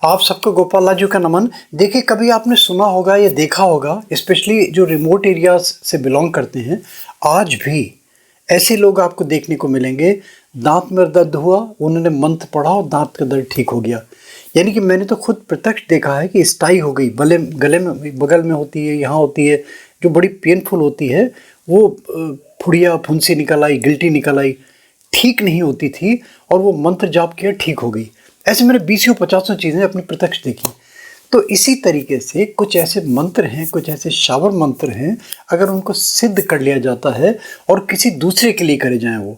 आप सबको गोपाल लाल जी का नमन। देखिए, कभी आपने सुना होगा या देखा होगा, स्पेशली जो रिमोट एरियाज से बिलोंग करते हैं, आज भी ऐसे लोग आपको देखने को मिलेंगे। दांत में दर्द हुआ, उन्होंने मंत्र पढ़ा और दांत का दर्द ठीक हो गया। यानी कि मैंने तो खुद प्रत्यक्ष देखा है कि स्टाई हो गई, गले में, बगल में होती है, यहाँ होती है, जो बड़ी पेनफुल होती है, वो फुड़िया फुंसी निकल आई, गिल्टी निकल आई, ठीक नहीं होती थी, और वो मंत्र जाप किया, ठीक हो गई। ऐसे मैंने 20-50 चीज़ें अपनी प्रत्यक्ष देखी। तो इसी तरीके से कुछ ऐसे मंत्र हैं, कुछ ऐसे शावर मंत्र हैं, अगर उनको सिद्ध कर लिया जाता है और किसी दूसरे के लिए करे जाएं वो,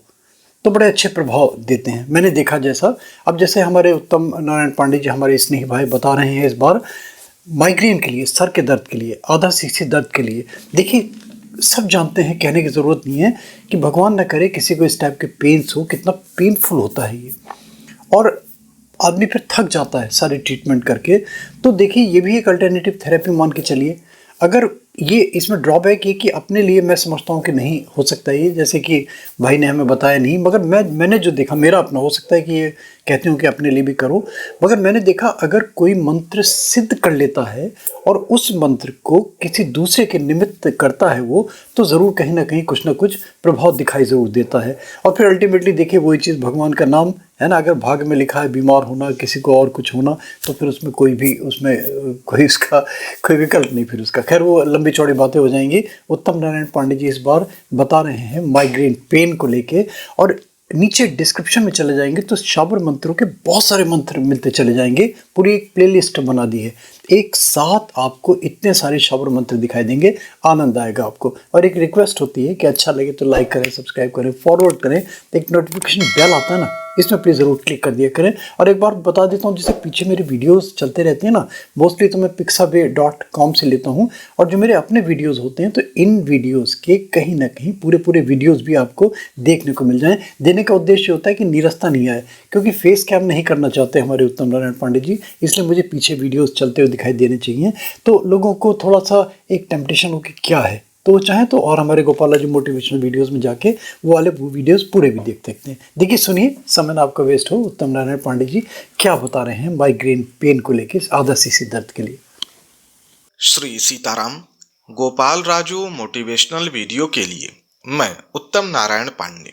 तो बड़े अच्छे प्रभाव देते हैं। मैंने देखा जैसा, अब जैसे हमारे उत्तम नारायण पांडे जी, हमारे स्नेही भाई बता रहे हैं इस बार, माइग्रेन के लिए, सर के दर्द के लिए, आधा सीसी दर्द के लिए। देखिए, सब जानते हैं, कहने की ज़रूरत नहीं है कि भगवान न करे किसी को इस टाइप के पेन्स हो, कितना पेनफुल होता है ये, और आदमी फिर थक जाता है सारी ट्रीटमेंट करके। तो देखिए, ये भी एक अल्टरनेटिव थेरेपी मान के चलिए। अगर ये, इसमें ड्रॉबैक ये कि अपने लिए मैं समझता हूँ कि नहीं हो सकता ये, जैसे कि भाई ने हमें बताया नहीं, मगर मैंने जो देखा, मेरा अपना, हो सकता है कि ये कहते हो कि अपने लिए भी करो, मगर मैंने देखा अगर कोई मंत्र सिद्ध कर लेता है और उस मंत्र को किसी दूसरे के निमित्त करता है वो, तो ज़रूर कहीं ना कहीं कुछ ना कुछ प्रभाव दिखाई ज़रूर देता है। और फिर अल्टीमेटली देखिए, वही चीज़ भगवान का नाम है ना, अगर भाग्य में लिखा है बीमार होना, किसी को और कुछ होना, तो फिर उसमें कोई भी, उसमें कोई इसका कोई विकल्प नहीं फिर उसका। खैर, वो लंबी चौड़ी बातें हो जाएंगी। उत्तम नारायण पांडे जी इस बार बता रहे हैं माइग्रेन पेन को लेके, और नीचे डिस्क्रिप्शन में चले जाएंगे तो शावर मंत्रों के बहुत सारे मंत्र मिलते चले जाएंगे। पूरी एक प्लेलिस्ट बना दी है, एक साथ आपको इतने सारे शावर मंत्र दिखाई देंगे, आनंद आएगा आपको। और एक रिक्वेस्ट होती है कि अच्छा लगे तो लाइक करें, सब्सक्राइब करें, फॉरवर्ड करें, एक नोटिफिकेशन बेल आता है ना, इसमें प्लीज़ ज़रूर क्लिक कर दिया करें। और एक बार बता देता हूँ, जैसे पीछे मेरे वीडियोस चलते रहते हैं ना, मोस्टली तो मैं pixabay.com से लेता हूँ, और जो मेरे अपने वीडियोस होते हैं, तो इन वीडियोस के कहीं ना कहीं पूरे वीडियोस भी आपको देखने को मिल जाएं। देने का उद्देश्य होता है कि निरस्ता नहीं आए, क्योंकि फेस कैम नहीं करना चाहते हमारे उत्तम नारायण पांडे जी, इसलिए मुझे पीछे वीडियोस चलते हुए दिखाई देने चाहिए, तो लोगों को थोड़ा सा एक टेम्पटेशन हो कि क्या है, तो वो चाहे तो और हमारे गोपाल जी मोटिवेशनल वीडियोस में जाके वो वाले वीडियोस पूरे भी देख सकते हैं। देखिए, सुनिए, समय ना आपका वेस्ट हो, उत्तम नारायण पांडे जी क्या बता रहे हैं माइग्रेन पेन को लेके, आधा सीसी दर्द के लिए। श्री सीताराम। गोपाल राजू मोटिवेशनल वीडियो के लिए मैं उत्तम नारायण पांडे।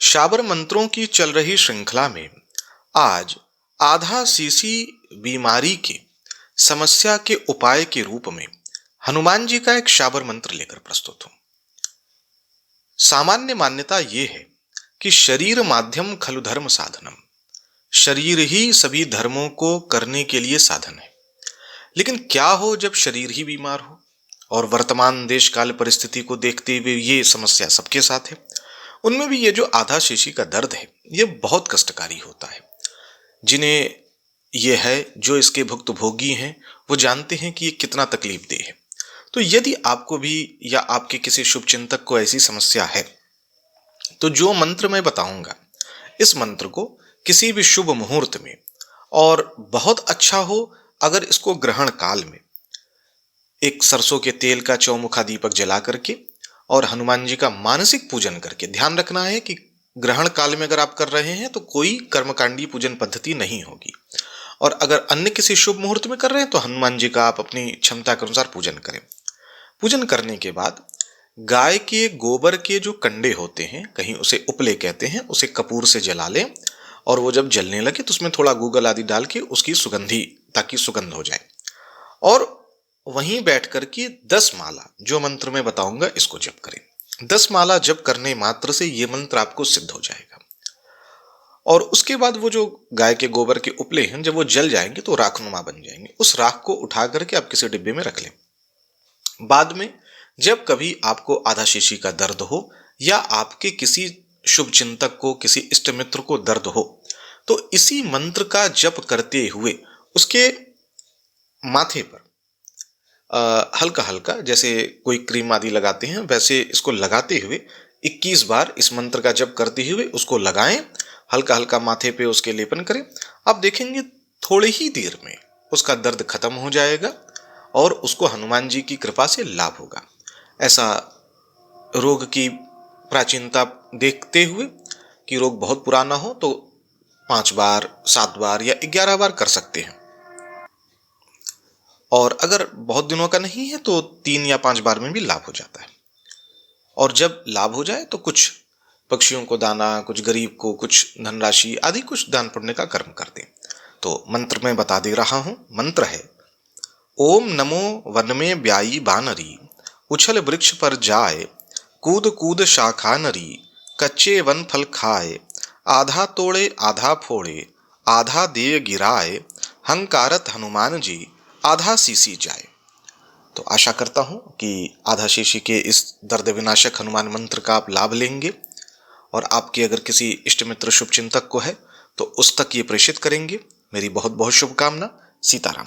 शाबर मंत्रों की चल रही श्रृंखला में आज आधा सीसी बीमारी के समस्या के उपाय के रूप में हनुमान जी का एक शाबर मंत्र लेकर प्रस्तुत हूं। सामान्य मान्यता यह है कि शरीर माध्यम खलु धर्म साधनम, शरीर ही सभी धर्मों को करने के लिए साधन है। लेकिन क्या हो जब शरीर ही बीमार हो, और वर्तमान देश काल परिस्थिति को देखते हुए ये समस्या सबके साथ है। उनमें भी ये जो आधा शीशी का दर्द है, ये बहुत कष्टकारी होता है। जिन्हें ये है, जो इसके भुक्तभोगी हैं, वो जानते हैं कि ये कितना तकलीफदेह है। तो यदि आपको भी या आपके किसी शुभचिंतक को ऐसी समस्या है, तो जो मंत्र मैं बताऊंगा, इस मंत्र को किसी भी शुभ मुहूर्त में, और बहुत अच्छा हो अगर इसको ग्रहण काल में, एक सरसों के तेल का चौमुखा दीपक जला करके और हनुमान जी का मानसिक पूजन करके, ध्यान रखना है कि ग्रहण काल में अगर आप कर रहे हैं तो कोई कर्मकांडी पूजन पद्धति नहीं होगी, और अगर अन्य किसी शुभ मुहूर्त में कर रहे हैं तो हनुमान जी का आप अपनी क्षमता के अनुसार पूजन करें। पूजन करने के बाद गाय के गोबर के जो कंडे होते हैं, कहीं उसे उपले कहते हैं, उसे कपूर से जला लें, और वो जब जलने लगे तो उसमें थोड़ा गूगल आदि डाल के उसकी सुगंधी, ताकि सुगंध हो जाए, और वहीं बैठ कर के 10 माला, जो मंत्र मैं बताऊंगा, इसको जप करें। 10 माला जप करने मात्र से ये मंत्र आपको सिद्ध हो जाएगा। और उसके बाद वो जो गाय के गोबर के उपले हैं, जब वो जल जाएंगे तो राखनुमा बन जाएंगे। उस राख को उठा करके आप किसी डिब्बे में रख लें। बाद में जब कभी आपको आधा शीशी का दर्द हो, या आपके किसी शुभ चिंतक को, किसी इष्ट मित्र को दर्द हो, तो इसी मंत्र का जप करते हुए उसके माथे पर हल्का हल्का, जैसे कोई क्रीम आदि लगाते हैं, वैसे इसको लगाते हुए 21 बार इस मंत्र का जप करते हुए उसको लगाएं, हल्का हल्का माथे पे उसके लेपन करें। आप देखेंगे थोड़ी ही देर में उसका दर्द खत्म हो जाएगा और उसको हनुमान जी की कृपा से लाभ होगा। ऐसा रोग की प्राचीनता देखते हुए कि रोग बहुत पुराना हो तो 5 बार, 7 बार या 11 बार कर सकते हैं। और अगर बहुत दिनों का नहीं है तो 3 या 5 बार में भी लाभ हो जाता है। और जब लाभ हो जाए तो कुछ पक्षियों को दाना, कुछ गरीब को कुछ धनराशि आदि कुछ दान पुण्य का कर्म कर दें। तो मंत्र में बता दे रहा हूं। मंत्र है ओम नमो वन में ब्याई बानरी, उछल वृक्ष पर जाए, कूद कूद शाखा नरी, कच्चे वन फल खाए, आधा तोड़े आधा फोड़े, आधा दे गिराए, हंकारत हनुमान जी, आधा सीसी जाए। तो आशा करता हूं कि आधा शीशी के इस दर्द विनाशक हनुमान मंत्र का आप लाभ लेंगे और आपके अगर किसी इष्ट मित्र शुभ चिंतक को है तो उस तक ये प्रेषित करेंगे। मेरी बहुत बहुत शुभकामना। सीताराम।